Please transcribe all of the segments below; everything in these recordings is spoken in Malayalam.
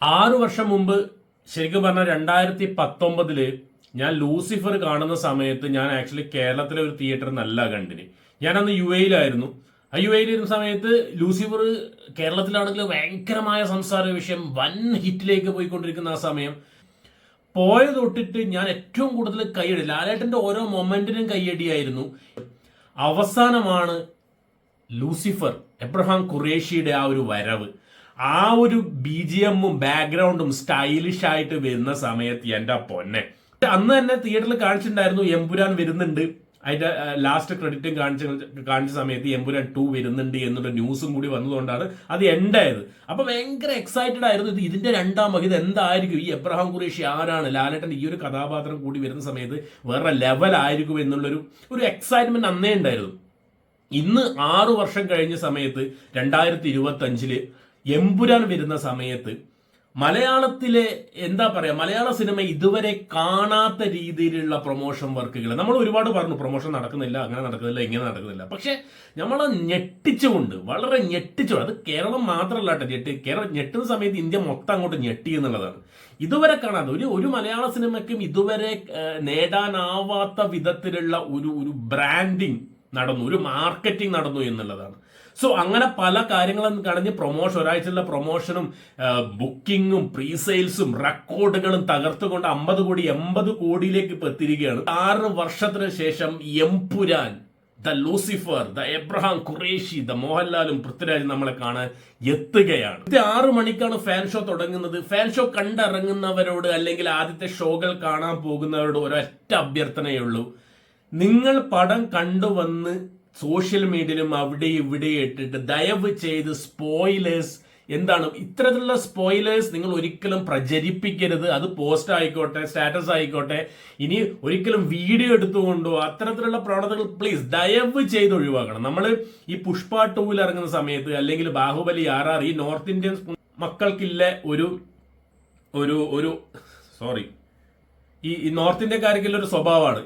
6 വർഷം മുമ്പ് ശരിക്കും പറഞ്ഞാൽ 2019 ഞാൻ ലൂസിഫർ കാണുന്ന സമയത്ത് ഞാൻ ആക്ച്വലി കേരളത്തിലെ ഒരു തിയേറ്ററിൽ നല്ല കണ്ടിന്. ഞാനന്ന് യുഎയിലായിരുന്നു. ആ യുഎയിലിരുന്ന സമയത്ത് ലൂസിഫർ കേരളത്തിലാണെങ്കിൽ ഭയങ്കരമായ സംസാര വിഷയം വൻ ഹിറ്റിലേക്ക് പോയിക്കൊണ്ടിരിക്കുന്ന ആ സമയം പോയ തൊട്ടിട്ട് ഞാൻ ഏറ്റവും കൂടുതൽ കൈയടി ലാലേട്ടന്റെ ഓരോ മൊമെന്റിനും കൈയടിയായിരുന്നു. അവസാനമാണ് ലൂസിഫർ എബ്രഹാം ഖുറേഷിയുടെ ആ ഒരു വരവ്, ആ ഒരു BGM-ഉം ബാക്ക്ഗ്രൗണ്ടും സ്റ്റൈലിഷ് ആയിട്ട് വരുന്ന സമയത്ത് എന്റെ പൊന്നെ, അന്ന് തന്നെ തിയേറ്ററിൽ കാണിച്ചിട്ടുണ്ടായിരുന്നു എമ്പുരാൻ വരുന്നുണ്ട്, അതിന്റെ ലാസ്റ്റ് ക്രെഡിറ്റും കാണിച്ച സമയത്ത് എമ്പുരാൻ 2 വരുന്നുണ്ട് എന്നുള്ള ന്യൂസും കൂടി വന്നതുകൊണ്ടാണ് അത് എൻഡായത്. അപ്പൊ ഭയങ്കര എക്സൈറ്റഡ് ആയിരുന്നു. ഇതിന്റെ രണ്ടാം ഭാഗം ഇത് എന്തായിരിക്കും, ഈ എബ്രഹാം ഖുറേഷി ആരാണ്, ലാലേട്ടൻ ഈ ഒരു കഥാപാത്രം കൂടി വരുന്ന സമയത്ത് വേറെ ലെവലായിരിക്കും എന്നുള്ളൊരു എക്സൈറ്റ്മെന്റ് അന്നേ ഉണ്ടായിരുന്നു. ഇന്ന് 6 വർഷം കഴിഞ്ഞ സമയത്ത് 2025 എമ്പുരാൻ വരുന്ന സമയത്ത് മലയാളത്തിലെ എന്താ പറയാ, മലയാള സിനിമ ഇതുവരെ കാണാത്ത രീതിയിലുള്ള പ്രൊമോഷൻ വർക്കുകൾ നമ്മൾ ഒരുപാട് പറഞ്ഞു. പ്രൊമോഷൻ നടക്കുന്നില്ല, അങ്ങനെ നടക്കുന്നില്ല, ഇങ്ങനെ നടക്കുന്നില്ല. പക്ഷെ നമ്മളെ ഞെട്ടിച്ചുകൊണ്ട്, വളരെ ഞെട്ടിച്ചുകൊണ്ട്, അത് കേരളം മാത്രമല്ല കേട്ടോ കേരളം ഞെട്ടുന്ന സമയത്ത് ഇന്ത്യ മൊത്തം അങ്ങോട്ട് ഞെട്ടി എന്നുള്ളതാണ്. ഇതുവരെ കാണാതെ ഒരു മലയാള സിനിമയ്ക്കും ഇതുവരെ നേടാനാവാത്ത വിധത്തിലുള്ള ഒരു ബ്രാൻഡിങ് നടന്നു, ഒരു മാർക്കറ്റിംഗ് നടന്നു എന്നുള്ളതാണ്. സോ അങ്ങനെ പല കാര്യങ്ങളും കടഞ്ഞ് ഒരാഴ്ചയുള്ള പ്രൊമോഷനും ബുക്കിങ്ങും പ്രീസെയിൽസും റെക്കോർഡുകളും തകർത്തുകൊണ്ട് 50 കോടി 80 കോടിയിലേക്ക് ഇപ്പൊ എത്തിയിരിക്കുകയാണ്. 6 വർഷത്തിന് ശേഷം Empuraan, the Lucifer, the Abraham Qureshi, the മോഹൻലാലും പൃഥ്വിരാജും നമ്മളെ കാണാൻ എത്തുകയാണ്. 6 മണിക്കാണ് ഫാൻ ഷോ തുടങ്ങുന്നത്. ഫാൻ ഷോ കണ്ടിറങ്ങുന്നവരോട് അല്ലെങ്കിൽ ആദ്യത്തെ ഷോകൾ കാണാൻ പോകുന്നവരോട് ഒരൊറ്റ അഭ്യർത്ഥനയേ ഉള്ളൂ. നിങ്ങൾ പടം കണ്ടുവന്ന് സോഷ്യൽ മീഡിയയിലും അവിടെ ഇവിടെ ഇട്ടിട്ട് ദയവ് ചെയ്ത് സ്പോയിലേഴ്സ്, എന്താണ് ഇത്തരത്തിലുള്ള സ്പോയിലേഴ്സ് നിങ്ങൾ ഒരിക്കലും പ്രചരിപ്പിക്കരുത്. അത് പോസ്റ്റ് ആയിക്കോട്ടെ, സ്റ്റാറ്റസ് ആയിക്കോട്ടെ, ഇനി ഒരിക്കലും വീഡിയോ എടുത്തുകൊണ്ടോ അത്തരത്തിലുള്ള പ്രവണതകൾ പ്ലീസ് ദയവ് ചെയ്ത് ഒഴിവാക്കണം. നമ്മൾ ഈ പുഷ്പ 2 ഇറങ്ങുന്ന സമയത്ത് അല്ലെങ്കിൽ ബാഹുബലി RR, ഈ നോർത്ത് ഇന്ത്യൻ മക്കൾക്കില്ല ഒരു സോറി ഈ നോർത്ത് ഇന്ത്യക്കാർക്കുള്ള ഒരു സ്വഭാവമാണ്.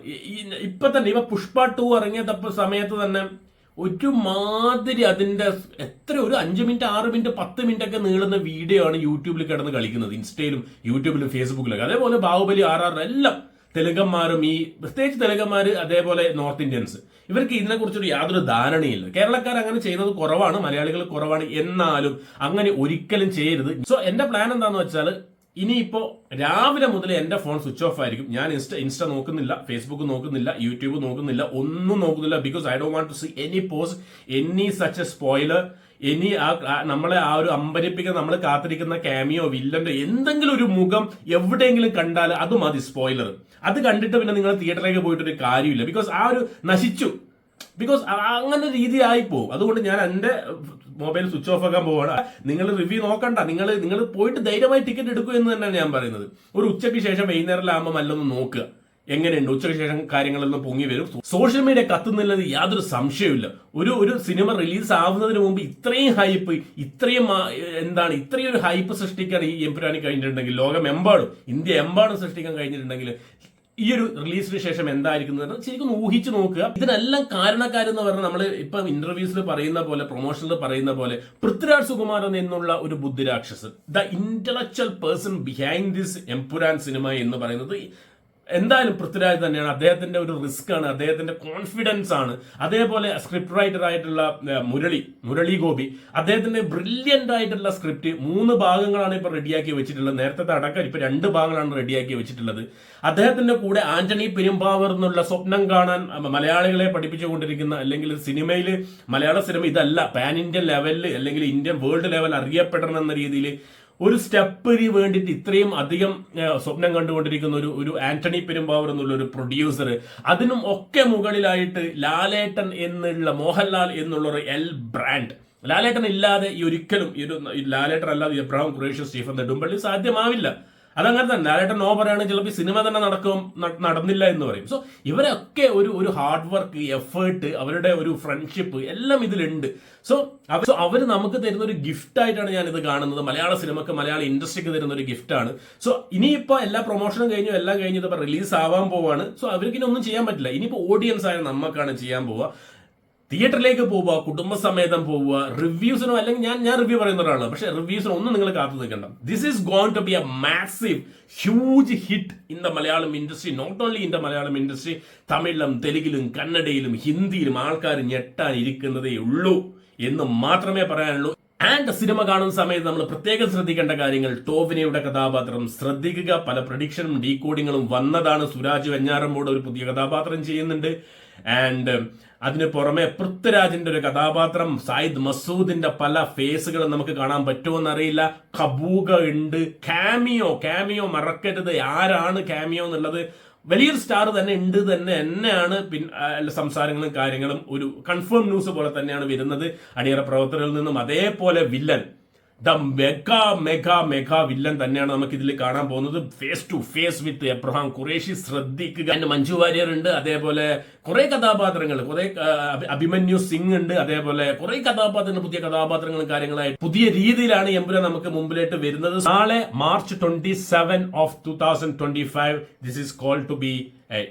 ഇപ്പൊ തന്നെ പുഷ്പ 2 ഇറങ്ങിയ സമയത്ത് തന്നെ ഒരുമാതിരി അതിന്റെ ഒരു 5 മിനിറ്റ് 6 മിനിറ്റ് 10 മിനിറ്റ് ഒക്കെ നീളുന്ന വീഡിയോ ആണ് യൂട്യൂബിൽ കിടന്ന് കളിക്കുന്നത്, ഇൻസ്റ്റയിലും യൂട്യൂബിലും ഫേസ്ബുക്കിലൊക്കെ. അതേപോലെ ബാഹുബലി RR എല്ലാം തെലുങ്കന്മാരും, ഈ പ്രത്യേകിച്ച് തെലുങ്കന്മാര്, അതേപോലെ നോർത്ത് ഇന്ത്യൻസ്, ഇവർക്ക് ഇതിനെ കുറിച്ചൊരു യാതൊരു ധാരണയില്ല. കേരളക്കാർ അങ്ങനെ ചെയ്യുന്നത് കുറവാണ്, മലയാളികൾ കുറവാണ്. എന്നാലും അങ്ങനെ ഒരിക്കലും ചെയ്യരുത്. സോ എന്റെ പ്ലാൻ എന്താന്ന് വെച്ചാൽ, ഇനിയിപ്പോ രാവിലെ മുതൽ എന്റെ ഫോൺ സ്വിച്ച് ഓഫ് ആയിരിക്കും. ഞാൻ ഇൻസ്റ്റ നോക്കുന്നില്ല, ഫേസ്ബുക്ക് നോക്കുന്നില്ല, യൂട്യൂബ് നോക്കുന്നില്ല, ഒന്നും നോക്കുന്നില്ല. Because I don't want to see any post, any such a spoiler, ഇനി നമ്മളെ ആ ഒരു അമ്പരിപ്പിക്കുന്ന, നമ്മൾ കാത്തിരിക്കുന്ന ക്യാമിയോ വില്ലന്റെ എന്തെങ്കിലും ഒരു മുഖം എവിടെയെങ്കിലും കണ്ടാൽ അത് മതി സ്പോയിലർ. അത് കണ്ടിട്ട് പിന്നെ നിങ്ങൾ തിയേറ്ററിലേക്ക് പോയിട്ടൊരു കാര്യമില്ല. ബിക്കോസ് ആ ഒരു നശിച്ചു, ബിക്കോസ് അങ്ങനെ രീതി ആയിപ്പോവും. അതുകൊണ്ട് ഞാൻ എന്റെ മൊബൈൽ സ്വിച്ച് ഓഫ് ആക്കാൻ പോവാണ്. നിങ്ങൾ റിവ്യൂ നോക്കണ്ട, നിങ്ങൾ പോയിട്ട് ധൈര്യമായി ടിക്കറ്റ് എടുക്കൂ എന്ന് തന്നെയാണ് ഞാൻ പറയുന്നത്. ഒരു ഉച്ചയ്ക്ക് ശേഷം വൈകുന്നേരമാകുമ്പോൾ നല്ലൊന്ന് നോക്കുക എങ്ങനെയുണ്ട്. ഉച്ചയ്ക്ക് ശേഷം കാര്യങ്ങളെല്ലാം പൊങ്ങി വരും. സോഷ്യൽ മീഡിയ കത്തുന്നില്ലത് യാതൊരു സംശയമില്ല. ഒരു സിനിമ റിലീസ് ആവുന്നതിന് മുമ്പ് ഇത്രയും ഹൈപ്പ്, ഇത്രയും ഒരു ഹൈപ്പ് സൃഷ്ടിക്കാൻ ഈ എമ്പുരാനി കഴിഞ്ഞിട്ടുണ്ടെങ്കിൽ, ലോകമെമ്പാടും ഇന്ത്യ എമ്പാടും സൃഷ്ടിക്കാൻ കഴിഞ്ഞിട്ടുണ്ടെങ്കിൽ, ഈ ഒരു റിലീസിന് ശേഷം എന്തായിരിക്കും ശരിക്കും ഊഹിച്ചു നോക്കുക. ഇതിനെല്ലാം കാരണക്കാരെന്ന് പറഞ്ഞാൽ നമ്മൾ ഇപ്പൊ ഇന്റർവ്യൂസിൽ പറയുന്ന പോലെ, പ്രൊമോഷനിൽ പറയുന്ന പോലെ, പൃഥ്വിരാജ് സുകുമാരൻ എന്നുള്ള ഒരു ബുദ്ധിരാക്ഷസ്, the intellectual person behind this Empuraan cinema എന്ന് പറയുന്നത് എന്തായാലും പൃഥ്വിരാജ് തന്നെയാണ്. അദ്ദേഹത്തിന്റെ ഒരു റിസ്ക് ആണ്, അദ്ദേഹത്തിന്റെ കോൺഫിഡൻസ് ആണ്. അതേപോലെ സ്ക്രിപ്റ്റ് റൈറ്റർ ആയിട്ടുള്ള മുരളി ഗോപി, അദ്ദേഹത്തിന്റെ ബ്രില്യന്റ് ആയിട്ടുള്ള സ്ക്രിപ്റ്റ് 3 ഭാഗങ്ങളാണ് ഇപ്പൊ റെഡിയാക്കി വെച്ചിട്ടുള്ളത്. നേരത്തെ അടക്കം ഇപ്പൊ 2 ഭാഗങ്ങളാണ് റെഡിയാക്കി വെച്ചിട്ടുള്ളത്. അദ്ദേഹത്തിന്റെ കൂടെ ആന്റണി പെരുമ്പാവൂർ എന്നുള്ള സ്വപ്നം കാണാൻ മലയാളികളെ പഠിപ്പിച്ചുകൊണ്ടിരിക്കുന്ന, അല്ലെങ്കിൽ സിനിമയിൽ മലയാള സിനിമ ഇതല്ല പാൻ ഇന്ത്യൻ ലെവലിൽ അല്ലെങ്കിൽ ഇന്ത്യൻ വേൾഡ് ലെവൽ അറിയപ്പെടണം എന്ന രീതിയിൽ ഒരു സ്റ്റെപ്പിന് വേണ്ടിയിട്ട് ഇത്രയും അധികം സ്വപ്നം കണ്ടുകൊണ്ടിരിക്കുന്ന ഒരു ആന്റണി പെരുമ്പാവൂർ എന്നുള്ള ഒരു പ്രൊഡ്യൂസർ, അതിനും ഒക്കെ മുകളിലായിട്ട് ലാലേട്ടൻ എന്നുള്ള, മോഹൻലാൽ എന്നുള്ള ഒരു ബ്രാൻഡ്. ലാലേട്ടൻ ഇല്ലാതെ ഒരിക്കലും ലാലേട്ടൻ അല്ലാതെ എബ്രഹാം ഖുറേഷി, സ്റ്റീഫൻ നെടുമ്പള്ളി സാധ്യമാവില്ല. അതങ്ങനെ തന്നെ. ലാലേട്ടൻ നോ പറയുകയാണെങ്കിൽ ചിലപ്പോൾ സിനിമ തന്നെ നടന്നില്ല എന്ന് പറയും. സോ ഇവരൊക്കെ ഒരു ഹാർഡ് വർക്ക്, എഫേർട്ട്, അവരുടെ ഒരു ഫ്രണ്ട്ഷിപ്പ് എല്ലാം ഇതിലുണ്ട്. സോ അവർ നമുക്ക് തരുന്ന ഒരു ഗിഫ്റ്റ് ആയിട്ടാണ് ഞാൻ ഇത് കാണുന്നത്. മലയാള സിനിമക്ക്, മലയാള ഇൻഡസ്ട്രിക്ക് തരുന്ന ഒരു ഗിഫ്റ്റാണ്. സോ ഇനിയിപ്പോ എല്ലാ പ്രൊമോഷനും കഴിഞ്ഞു, എല്ലാം കഴിഞ്ഞു, ഇപ്പൊ റിലീസ് ആവാൻ പോവാണ്. സോ അവർക്ക് ഇനി ഒന്നും ചെയ്യാൻ പറ്റില്ല. ഇനിയിപ്പോ ഓഡിയൻസ് ആയ നമുക്കാണ് ചെയ്യാൻ പോവുക. തിയേറ്ററിലേക്ക് പോവുക, കുടുംബസമേതം പോവുക, റിവ്യൂസിനോ അല്ലെങ്കിൽ ഞാൻ റിവ്യൂ പറയുന്ന ഒരാളാണ്, പക്ഷെ റിവ്യൂസിനോ ഒന്നും നിങ്ങൾ കാത്തു നിൽക്കണ്ട. This is going to be a massive huge hit in the Malayalam industry, not only in the Malayalam industry. തമിഴിലും തെലുങ്കിലും കന്നഡയിലും ഹിന്ദിയിലും ആൾക്കാർ ഞെട്ടാൻ ഇരിക്കുന്നതേ ഉള്ളൂ എന്ന് മാത്രമേ പറയാനുള്ളൂ. ആൻഡ് സിനിമ കാണുന്ന സമയത്ത് നമ്മൾ പ്രത്യേകം ശ്രദ്ധിക്കേണ്ട കാര്യങ്ങൾ, ടോവിനോയുടെ കഥാപാത്രം ശ്രദ്ധിക്കുക. പല പ്രഡിക്ഷനും ഡീകോഡിങ്ങും വന്നതാണ്. സുരാജ് വെഞ്ഞാറമ്മൂട് ഒരു പുതിയ കഥാപാത്രം ചെയ്യുന്നുണ്ട്. ആൻഡ് അതിന് പുറമെ പൃഥ്വിരാജിന്റെ ഒരു കഥാപാത്രം, സായിദ് മസൂദിന്റെ പല ഫേസുകളും നമുക്ക് കാണാൻ പറ്റുമോ അറിയില്ല. കബൂക ഉണ്ട്, കാമിയോ മറക്കരുത്. ആരാണ് കാമിയോ എന്നുള്ളത് വലിയൊരു സ്റ്റാർ തന്നെ ഉണ്ട് തന്നെയാണ് സംസാരങ്ങളും കാര്യങ്ങളും ഒരു കൺഫേം ന്യൂസ് പോലെ തന്നെയാണ് വരുന്നത് അണിയറ പ്രവർത്തകരിൽ നിന്നും. അതേപോലെ വില്ലൻ, ദ മെഗാ വില്ലൻ തന്നെയാണ് നമുക്ക് ഇതിൽ കാണാൻ പോകുന്നത്. Face to face with Abraham Qureshi. ശ്രദ്ധിക്കുക. മഞ്ജു വാര്യർ ഉണ്ട്, അതേപോലെ കുറെ കഥാപാത്രങ്ങൾ, കുറെ അഭിമന്യു സിംഗ് ഉണ്ട്, അതേപോലെ കുറെ കഥാപാത്രങ്ങൾ, പുതിയ കഥാപാത്രങ്ങളും കാര്യങ്ങളായിട്ട് പുതിയ രീതിയിലാണ് എമ്പുരാൻ നമുക്ക് മുമ്പിലേക്ക് വരുന്നത്. നാളെ March 27 of 2025 this is called to be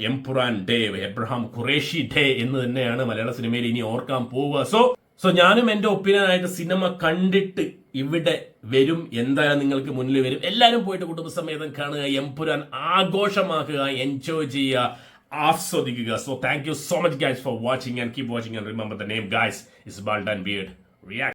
Empuraan day, Abraham Qureshi day എന്ന് തന്നെയാണ് മലയാള സിനിമയിൽ ഇനി ഓർക്കാൻ പോവുക. സോ ഞാനും എന്റെ ഒപ്പീനിയൻ ആയിട്ട് സിനിമ കണ്ടിട്ട് ഇവിടെ വരും, എന്തായാലും നിങ്ങൾക്ക് മുന്നിൽ വരും. എല്ലാവരും പോയിട്ട് കുടുംബസമേതം കാണുക, എംപുരാൻ ആഘോഷമാക്കുക, എൻജോയ് ചെയ്യുക, ആസ്വദിക്കുക. So thank you so much guys for watching and keep watching and remember the name guys is bald and beard react.